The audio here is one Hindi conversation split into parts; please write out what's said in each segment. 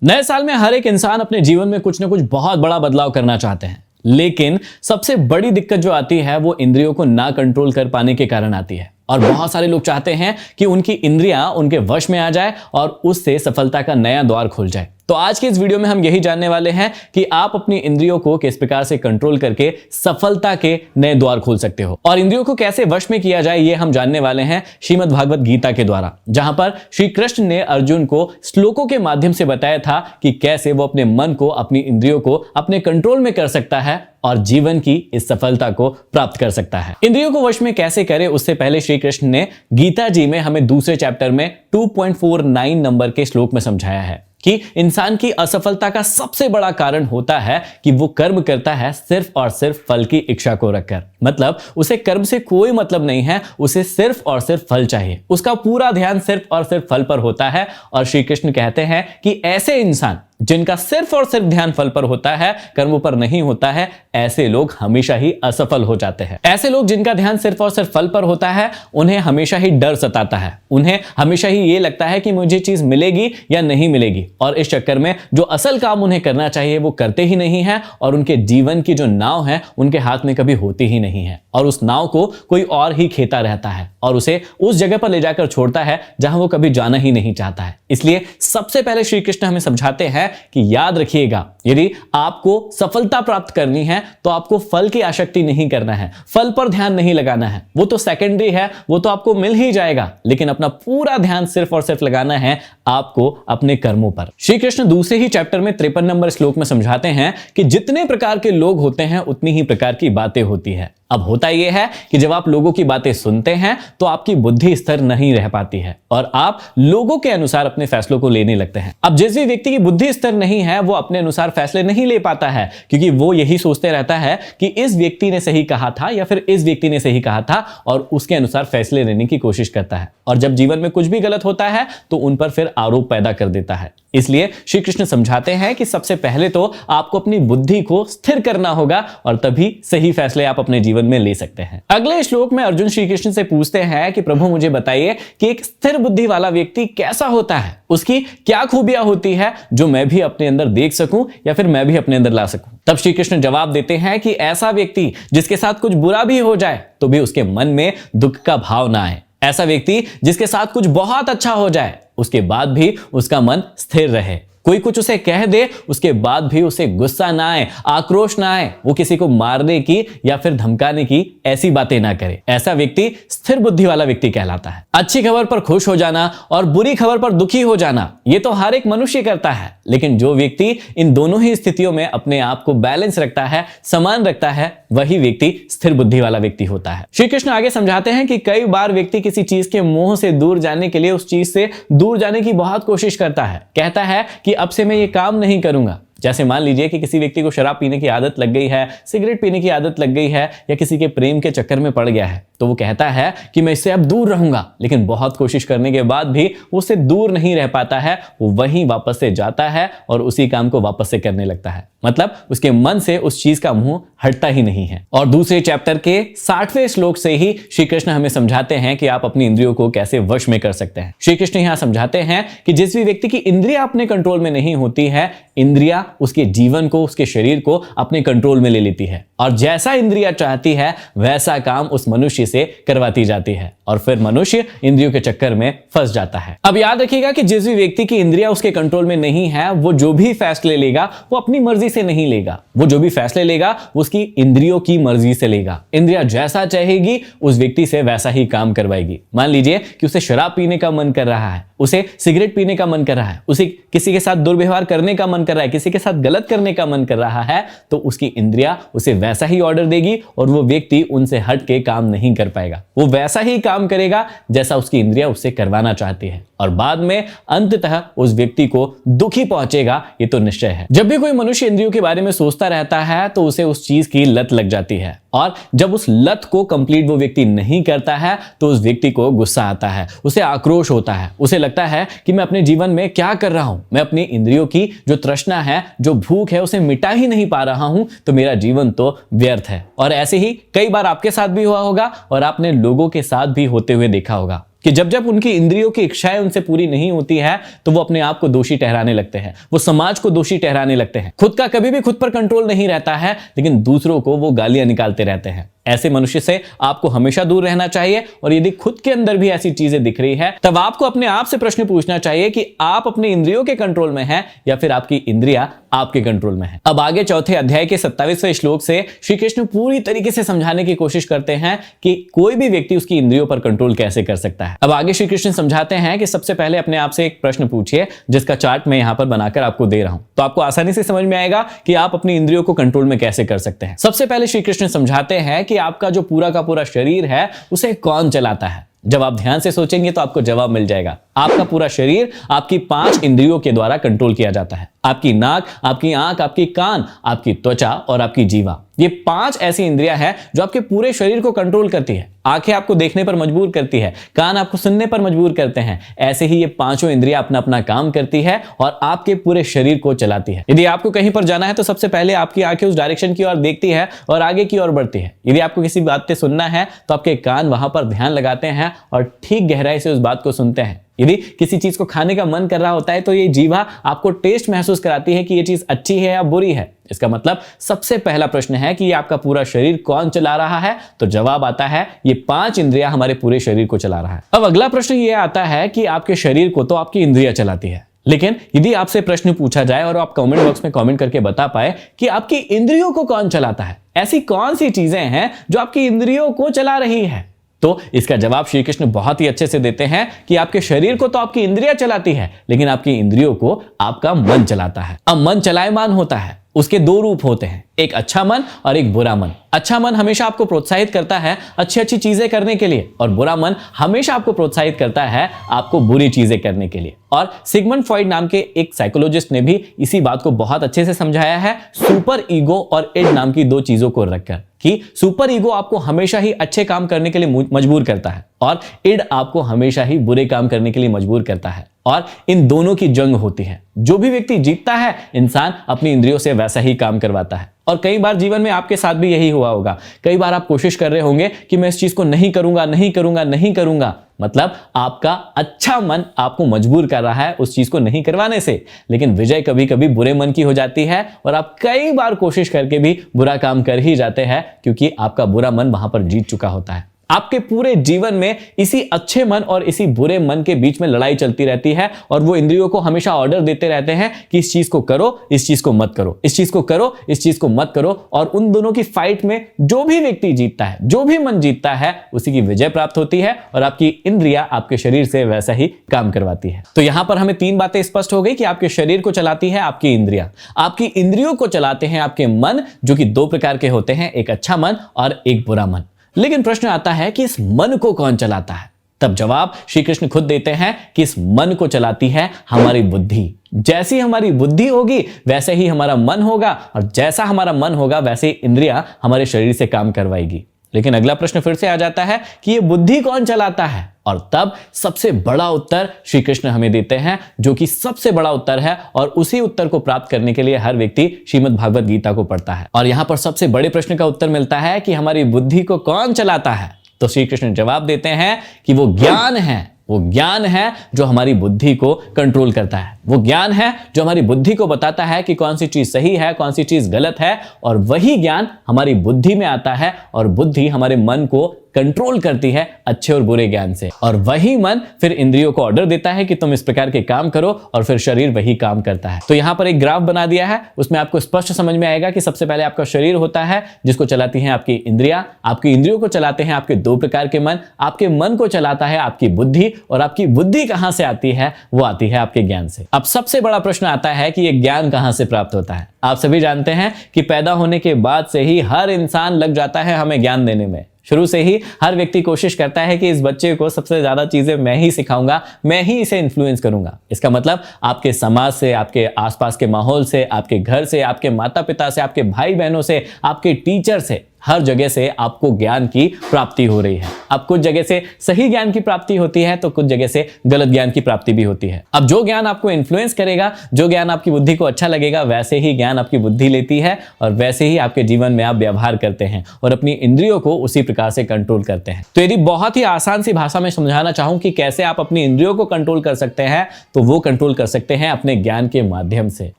नए साल में हर एक इंसान अपने जीवन में कुछ ना कुछ बहुत बड़ा बदलाव करना चाहते हैं, लेकिन सबसे बड़ी दिक्कत जो आती है वो इंद्रियों को ना कंट्रोल कर पाने के कारण आती है। और बहुत सारे लोग चाहते हैं कि उनकी इंद्रियां उनके वश में आ जाए और उससे सफलता का नया द्वार खुल जाए। तो आज के इस वीडियो में हम यही जानने वाले हैं कि आप अपनी इंद्रियों को किस प्रकार से कंट्रोल करके सफलता के नए द्वार खोल सकते हो और इंद्रियों को कैसे वश में किया जाए, ये हम जानने वाले हैं श्रीमद् भागवत गीता के द्वारा, जहां पर श्री कृष्ण ने अर्जुन को श्लोकों के माध्यम से बताया था कि कैसे वो अपने मन को, अपनी इंद्रियों को अपने कंट्रोल में कर सकता है और जीवन की इस सफलता को प्राप्त कर सकता है। इंद्रियों को वश में कैसे करें, उससे पहले श्री कृष्ण ने गीता जी में हमें दूसरे चैप्टर में 2.49 नंबर के श्लोक में समझाया है कि इंसान की असफलता का सबसे बड़ा कारण होता है कि वो कर्म करता है सिर्फ और सिर्फ फल की इच्छा को रखकर। मतलब उसे कर्म से कोई मतलब नहीं है, उसे सिर्फ और सिर्फ फल चाहिए, उसका पूरा ध्यान सिर्फ और सिर्फ फल पर होता है। और श्री कृष्ण कहते हैं कि ऐसे इंसान जिनका सिर्फ और सिर्फ ध्यान फल पर होता है, कर्मों पर नहीं होता है, ऐसे लोग हमेशा ही असफल हो जाते हैं। ऐसे लोग जिनका ध्यान सिर्फ और सिर्फ फल पर होता है, उन्हें हमेशा ही डर सताता है, उन्हें हमेशा ही ये लगता है कि मुझे चीज मिलेगी या नहीं मिलेगी, और इस चक्कर में जो असल काम उन्हें करना चाहिए वो करते ही नहीं है और उनके जीवन की जो नाव है उनके हाथ में कभी होती ही नहीं है और उस नाव को कोई और ही खेता रहता है और उसे उस जगह पर ले जाकर छोड़ता है जहां वो कभी जाना ही नहीं चाहता है। इसलिए सबसे पहले श्री कृष्ण हमें समझाते हैं कि याद रखिएगा, यदि आपको सफलता प्राप्त करनी है तो आपको फल की आसक्ति नहीं करना है, फल पर ध्यान नहीं लगाना है, वो तो सेकेंडरी है, वो तो आपको मिल ही जाएगा, लेकिन अपना पूरा ध्यान सिर्फ और सिर्फ लगाना है आपको अपने कर्मों पर। श्री कृष्ण दूसरे ही चैप्टर में 53 नंबर श्लोक में समझाते हैं कि जितने प्रकार के लोग होते हैं उतनी ही प्रकार की बातें होती है। अब होता यह है कि जब आप लोगों की बातें सुनते हैं तो आपकी बुद्धि स्थिर नहीं रह पाती है और आप लोगों के अनुसार अपने फैसलों को लेने लगते हैं। अब जिस भी व्यक्ति की बुद्धि स्थिर नहीं है वो अपने अनुसार फैसले नहीं ले पाता है, क्योंकि वो यही सोचते रहता है कि इस व्यक्ति ने सही कहा था या फिर इस व्यक्ति ने सही कहा था और उसके अनुसार फैसले लेने की कोशिश करता है और जब जीवन में कुछ भी गलत होता है तो उन पर फिर आरोप पैदा कर देता है। इसलिए श्री कृष्ण समझाते हैं कि सबसे पहले तो आपको अपनी बुद्धि को स्थिर करना होगा और तभी सही फैसले आप अपने जीवन में ले सकते हैं। अगले श्लोक में अर्जुन श्री कृष्ण से पूछते हैं कि प्रभु मुझे बताइए कि एक स्थिर बुद्धि वाला व्यक्ति कैसा होता है, उसकी क्या खूबियां होती है जो मैं भी अपने अंदर देख सकूं या फिर मैं भी अपने अंदर ला सकूं। तब श्री कृष्ण जवाब देते हैं कि ऐसा व्यक्ति जिसके साथ कुछ बुरा भी हो जाए तो भी उसके मन में दुख का भाव ना आए, ऐसा व्यक्ति जिसके साथ कुछ बहुत अच्छा हो जाए उसके बाद भी उसका मन स्थिर रहे, कोई कुछ उसे कह दे उसके बाद भी उसे गुस्सा ना आए, आक्रोश ना आए, वो किसी को मारने की या फिर धमकाने की ऐसी बातें ना करे, ऐसा व्यक्ति स्थिर बुद्धि वाला व्यक्ति कहलाता है। अच्छी खबर पर खुश हो जाना और बुरी खबर पर दुखी हो जाना ये तो हर एक मनुष्य करता है, लेकिन जो व्यक्ति इन दोनों ही स्थितियों में अपने आप को बैलेंस रखता है, समान रखता है, वही व्यक्ति स्थिर बुद्धि वाला व्यक्ति होता है। श्री कृष्ण आगे समझाते हैं कि कई बार व्यक्ति किसी चीज के मोह से दूर जाने के लिए उस चीज से दूर जाने की बहुत कोशिश करता है, कहता है कि अब से मैं ये काम नहीं करूंगा। जैसे मान लीजिए कि किसी व्यक्ति को शराब पीने की आदत लग गई है, सिगरेट पीने की आदत लग गई है या किसी के प्रेम के चक्कर में पड़ गया है, तो वो कहता है कि मैं इससे अब दूर रहूंगा, लेकिन बहुत कोशिश करने के बाद भी वो उससे दूर नहीं रह पाता है, वो वहीं वापस से जाता है और उसी काम को वापस से करने लगता है। मतलब उसके मन से उस चीज का मुंह हटता ही नहीं है। और दूसरे चैप्टर के 60वें श्लोक से ही श्री कृष्ण हमें समझाते हैं कि आप अपनी इंद्रियों को कैसे वश में कर सकते हैं। श्री कृष्ण यहां समझाते हैं कि जिस भी व्यक्ति की इंद्रियां अपने कंट्रोल में नहीं होती है, इंद्रियां उसके जीवन को, उसके शरीर को अपने कंट्रोल में ले लेती है और जैसा इंद्रियां चाहती है वैसा काम उस मनुष्य से करवाती जाती है और फिर मनुष्य इंद्रियों के चक्कर में फंस जाता है। अब याद रखिएगा कि जिस भी व्यक्ति की इंद्रियां उसके कंट्रोल में नहीं है, वो जो भी फैसले लेगा वो अपनी मर्जी से नहीं लेगा, वो जो भी फैसले लेगा वो उसकी इंद्रियों की मर्जी से लेगा। इंद्रियां जैसा चाहेगी उस व्यक्ति से वैसा ही काम करवाएगी। मान लीजिए कि उसे शराब पीने का मन कर रहा है, उसे सिगरेट पीने का मन कर रहा है, उसे किसी के साथ दुर्व्यवहार करने का मन कर रहा है, किसी के साथ गलत करने का मन कर रहा है, तो उसकी इंद्रियां उसे वैसा ही ऑर्डर देगी और वो व्यक्ति उनसे हट के काम नहीं कर पाएगा, वो वैसा ही काम करेगा जैसा उसकी इंद्रियां उससे करवाना चाहती है और बाद में अंततः उस व्यक्ति को दुखी पहुंचेगा, ये तो निश्चय है। जब भी कोई मनुष्य इंद्रियों के बारे में सोचता रहता है तो उसे उस चीज की लत लग जाती है और जब उस लत को कंप्लीट वो व्यक्ति नहीं करता है तो उस व्यक्ति को गुस्सा आता है, उसे आक्रोश होता है, उसे लगता है कि मैं अपने जीवन में क्या कर रहा हूं, मैं अपनी इंद्रियों की जो तृष्णा है, जो भूख है, उसे मिटा ही नहीं पा रहा हूं, तो मेरा जीवन तो व्यर्थ है। और ऐसे ही कई बार आपके साथ भी हुआ होगा और आपने लोगों के साथ भी होते हुए देखा होगा कि जब जब उनकी इंद्रियों की इच्छाएं उनसे पूरी नहीं होती है तो वो अपने आप को दोषी ठहराने लगते हैं, वो समाज को दोषी ठहराने लगते हैं। खुद का कभी भी खुद पर कंट्रोल नहीं रहता है, लेकिन दूसरों को वो गालियां निकालते रहते हैं। ऐसे मनुष्य से आपको हमेशा दूर रहना चाहिए। और यदि खुद के अंदर भी ऐसी चीजें दिख रही है, तब आपको अपने आप से प्रश्न पूछना चाहिए कि आप अपनी इंद्रियों के कंट्रोल में हैं या फिर आपकी इंद्रियां आपके कंट्रोल में है। अब आगे चौथे अध्याय के 27वें श्लोक से श्री कृष्ण पूरी तरीके से समझाने की कोशिश करते हैं कि कोई भी व्यक्ति उसकी इंद्रियों पर कंट्रोल कैसे कर सकता है। अब आगे श्री कृष्ण समझाते हैं कि सबसे पहले अपने आप से एक प्रश्न पूछिए, जिसका चार्ट मैं यहां पर बनाकर आपको दे रहा हूं, तो आपको आसानी से समझ में आएगा कि आप अपनी इंद्रियों को कंट्रोल में कैसे कर सकते हैं। सबसे पहले श्री कृष्ण समझाते हैं कि आपका जो पूरा का पूरा शरीर है उसे कौन चलाता है। जब आप ध्यान से सोचेंगे तो आपको जवाब मिल जाएगा। आपका पूरा शरीर आपकी 5 इंद्रियों के द्वारा कंट्रोल किया जाता है। आपकी नाक, आपकी आंख, आपकी कान, आपकी त्वचा और आपकी जीवा, ये 5 ऐसी इंद्रियां हैं जो आपके पूरे शरीर को कंट्रोल करती है। आंखें आपको देखने पर मजबूर करती है, कान आपको सुनने पर मजबूर करते हैं। ऐसे ही ये 5 इंद्रियां अपना अपना काम करती है और आपके पूरे शरीर को चलाती है। यदि आपको कहीं पर जाना है तो सबसे पहले आपकी आंखें उस डायरेक्शन की ओर देखती है और आगे की ओर बढ़ती है। यदि आपको किसी बात पे सुनना है तो आपके कान वहां पर ध्यान लगाते हैं और ठीक गहराई से उस बात को सुनते हैं। यदि किसी चीज को खाने का मन कर रहा होता है तो ये जीवा आपको टेस्ट महसूस कराती है कि ये चीज अच्छी है या बुरी है। इसका मतलब सबसे पहला प्रश्न है कि ये आपका पूरा शरीर कौन चला रहा है, तो जवाब आता है ये 5 इंद्रियां हमारे पूरे शरीर को चला रहा है। अब अगला प्रश्न ये आता है कि आपके शरीर को तो आपकी इंद्रियां चलाती है, लेकिन यदि आपसे प्रश्न पूछा जाए और आप कमेंट बॉक्स में कमेंट करके बता पाए कि आपकी इंद्रियों को कौन चलाता है, ऐसी कौन सी चीजें हैं जो आपकी इंद्रियों को चला रही है, तो इसका जवाब श्री कृष्ण बहुत ही अच्छे से देते हैं कि आपके शरीर को तो आपकी इंद्रियां चलाती है, लेकिन आपकी इंद्रियों को आपका मन चलाता है। अब मन चलायमान होता है, उसके 2 रूप होते हैं, एक अच्छा मन और एक बुरा मन। अच्छा मन हमेशा आपको प्रोत्साहित करता है अच्छी अच्छी चीजें करने के लिए, और बुरा मन हमेशा आपको प्रोत्साहित करता है आपको बुरी चीजें करने के लिए। और सिगमंड फ्रॉइड नाम के एक साइकोलॉजिस्ट ने भी इसी बात को बहुत अच्छे से समझाया है सुपर ईगो और इड नाम की 2 चीजों को रखकर, कि सुपर ईगो आपको हमेशा ही अच्छे काम करने के लिए मजबूर करता है और इड आपको हमेशा ही बुरे काम करने के लिए मजबूर करता है, और इन दोनों की जंग होती है। जो भी व्यक्ति जीतता है, इंसान अपनी इंद्रियों से वैसा ही काम करवाता है। और कई बार जीवन में आपके साथ भी यही हुआ होगा। कई बार आप कोशिश कर रहे होंगे कि मैं इस चीज को नहीं करूंगा, नहीं करूंगा, नहीं करूंगा, मतलब आपका अच्छा मन आपको मजबूर कर रहा है उस चीज को नहीं करवाने से। लेकिन विजय कभी कभी बुरे मन की हो जाती है और आप कई बार कोशिश करके भी बुरा काम कर ही जाते हैं, क्योंकि आपका बुरा मन वहां पर जीत चुका होता है। आपके पूरे जीवन में इसी अच्छे मन और इसी बुरे मन के बीच में लड़ाई चलती रहती है, और वो इंद्रियों को हमेशा ऑर्डर देते रहते हैं कि इस चीज को करो, इस चीज को मत करो, इस चीज को करो, इस चीज को मत करो। और उन दोनों की फाइट में जो भी व्यक्ति जीतता है, जो भी मन जीतता है, उसी की विजय प्राप्त होती है और आपकी इंद्रियां आपके शरीर से वैसा ही काम करवाती है। तो यहां पर हमें 3 बातें स्पष्ट हो गई कि आपके शरीर को चलाती है आपकी इंद्रियां, आपकी इंद्रियों को चलाते हैं आपके मन, जो कि 2 प्रकार के होते हैं, एक अच्छा मन और एक बुरा मन। लेकिन प्रश्न आता है कि इस मन को कौन चलाता है? तब जवाब श्री कृष्ण खुद देते हैं कि इस मन को चलाती है हमारी बुद्धि। जैसी हमारी बुद्धि होगी वैसे ही हमारा मन होगा, और जैसा हमारा मन होगा वैसे इंद्रियां हमारे शरीर से काम करवाएगी। लेकिन अगला प्रश्न फिर से आ जाता है कि ये बुद्धि कौन चलाता है? और तब सबसे बड़ा उत्तर श्री कृष्ण हमें देते हैं, जो कि सबसे बड़ा उत्तर है, और उसी उत्तर को प्राप्त करने के लिए हर व्यक्ति श्रीमद् भागवत गीता को पढ़ता है। और यहां पर सबसे बड़े प्रश्न का उत्तर मिलता है कि हमारी बुद्धि को कौन चलाता है? तो श्री कृष्ण जवाब देते हैं कि वो ज्ञान है। वो ज्ञान है जो हमारी बुद्धि को कंट्रोल करता है। वो ज्ञान है जो हमारी बुद्धि को बताता है कि कौन सी चीज सही है, कौन सी चीज गलत है, और वही ज्ञान हमारी बुद्धि में आता है, और बुद्धि हमारे मन को कंट्रोल करती है अच्छे और बुरे ज्ञान से। और वही मन फिर इंद्रियों को ऑर्डर देता है कि तुम इस प्रकार के काम करो, और फिर शरीर वही काम करता है। तो यहां पर एक ग्राफ बना दिया है, उसमें आपको स्पष्ट समझ में आएगा कि सबसे पहले आपका शरीर होता है जिसको चलाती हैं आपकी इंद्रियां, आपकी इंद्रियों को चलाते हैं आपके 2 प्रकार के मन, आपके मन को चलाता है आपकी बुद्धि, और आपकी बुद्धि कहां से आती है? वो आती है आपके ज्ञान से। अब सबसे बड़ा प्रश्न आता है कि यह ज्ञान कहां से प्राप्त होता है? आप सभी जानते हैं कि पैदा होने के बाद से ही हर इंसान लग जाता है हमें ज्ञान देने में। शुरू से ही हर व्यक्ति कोशिश करता है कि इस बच्चे को सबसे ज्यादा चीजें मैं ही सिखाऊंगा, मैं ही इसे इन्फ्लुएंस करूंगा। इसका मतलब आपके समाज से, आपके आसपास के माहौल से, आपके घर से, आपके माता पिता से, आपके भाई बहनों से, आपके टीचर से, हर जगह से आपको ज्ञान की प्राप्ति हो रही है। अब कुछ जगह से सही ज्ञान की प्राप्ति होती है तो कुछ जगह से गलत ज्ञान की प्राप्ति भी होती है। अब जो ज्ञान आपको इन्फ्लुएंस करेगा, जो ज्ञान आपकी बुद्धि को अच्छा लगेगा, वैसे ही ज्ञान आपकी बुद्धि लेती है और वैसे ही आपके जीवन में आप व्यवहार करते हैं और अपनी इंद्रियों को उसी प्रकार से कंट्रोल करते हैं। तो यदि बहुत ही आसान सी भाषा में समझाना चाहूं कि कैसे आप अपनी इंद्रियों को कंट्रोल कर सकते हैं, तो वो कंट्रोल कर सकते हैं अपने ज्ञान के माध्यम से।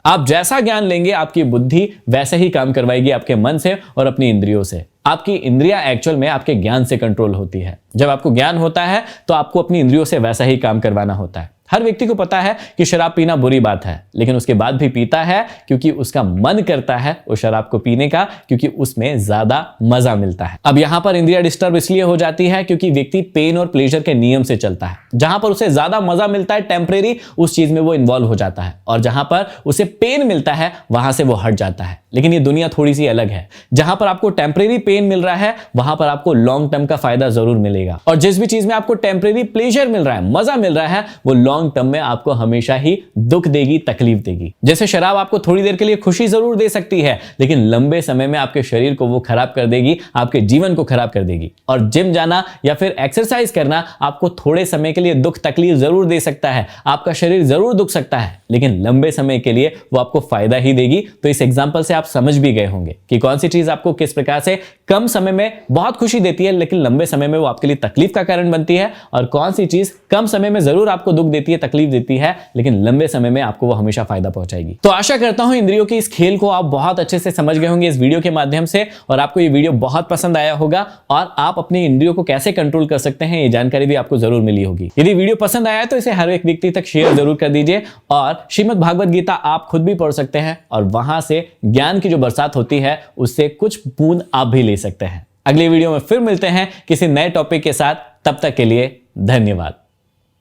आप जैसा ज्ञान लेंगे, आपकी बुद्धि वैसे ही काम करवाएगी आपके मन से और अपनी इंद्रियों से। आपकी इंद्रियां एक्चुअल में आपके ज्ञान से कंट्रोल होती है। जब आपको ज्ञान होता है तो आपको अपनी इंद्रियों से वैसा ही काम करवाना होता है। हर व्यक्ति को पता है कि शराब पीना बुरी बात है, लेकिन उसके बाद भी पीता है क्योंकि उसका मन करता है उस शराब को पीने का, क्योंकि उसमें ज्यादा मजा मिलता है। अब यहां पर इंद्रियां डिस्टर्ब इसलिए हो जाती है क्योंकि व्यक्ति पेन और प्लेजर के नियम से चलता है। जहां पर उसे ज्यादा मजा मिलता है टेम्परेरी, उस चीज में वो इन्वॉल्व हो जाता है, और जहां पर उसे पेन मिलता है वहां से वो हट जाता है। लेकिन ये दुनिया थोड़ी सी अलग है। जहां पर आपको टेम्परेरी पेन मिल रहा है, वहां पर आपको लॉन्ग टर्म का फायदा जरूर मिलेगा। और जिस भी चीज में आपको टेम्परेरी प्लेजर मिल रहा है, मजा मिल रहा है, वो लॉन्ग टर्म में आपको हमेशा ही दुख देगी, तकलीफ देगी। जैसे शराब आपको थोड़ी देर के लिए खुशी जरूर दे सकती है, लेकिन लंबे समय में आपके शरीर को वो खराब कर देगी, आपके जीवन को खराब कर देगी। और जिम जाना या फिर एक्सरसाइज करना आपको थोड़े समय के लिए दुख तकलीफ जरूर दे सकता है, आपका शरीर जरूर दुख सकता है, लेकिन लंबे समय के लिए वो आपको फायदा ही देगी। तो इस एग्जांपल से आप समझ भी गए होंगे कि कौन सी चीज आपको किस प्रकार से कम समय में बहुत खुशी देती है, लेकिन लंबे समय में वो आपके लिए तकलीफ का कारण बनती है, और कौन सी चीज कम समय में जरूर आपको दुख देती है, तकलीफ देती है, लेकिन लंबे समय में आपको वो हमेशा फायदा पहुंचाएगी। तो आशा करता हूं इंद्रियों के इस खेल को आप बहुत अच्छे से समझ गए होंगे इस वीडियो के माध्यम से, और आपको ये वीडियो बहुत पसंद आया होगा, और आप अपनी इंद्रियों को कैसे कंट्रोल कर सकते हैं ये जानकारी भी आपको जरूर मिली होगी। यदि वीडियो पसंद आया तो इसे हर एक व्यक्ति तक शेयर जरूर कर दीजिए, और श्रीमद् भागवत गीता आप खुद भी पढ़ सकते हैं, और वहां से ज्ञान की जो बरसात होती है उससे कुछ बूंद आप भी ले सकते हैं। अगले वीडियो में फिर मिलते हैं किसी नए टॉपिक के साथ। तब तक के लिए धन्यवाद।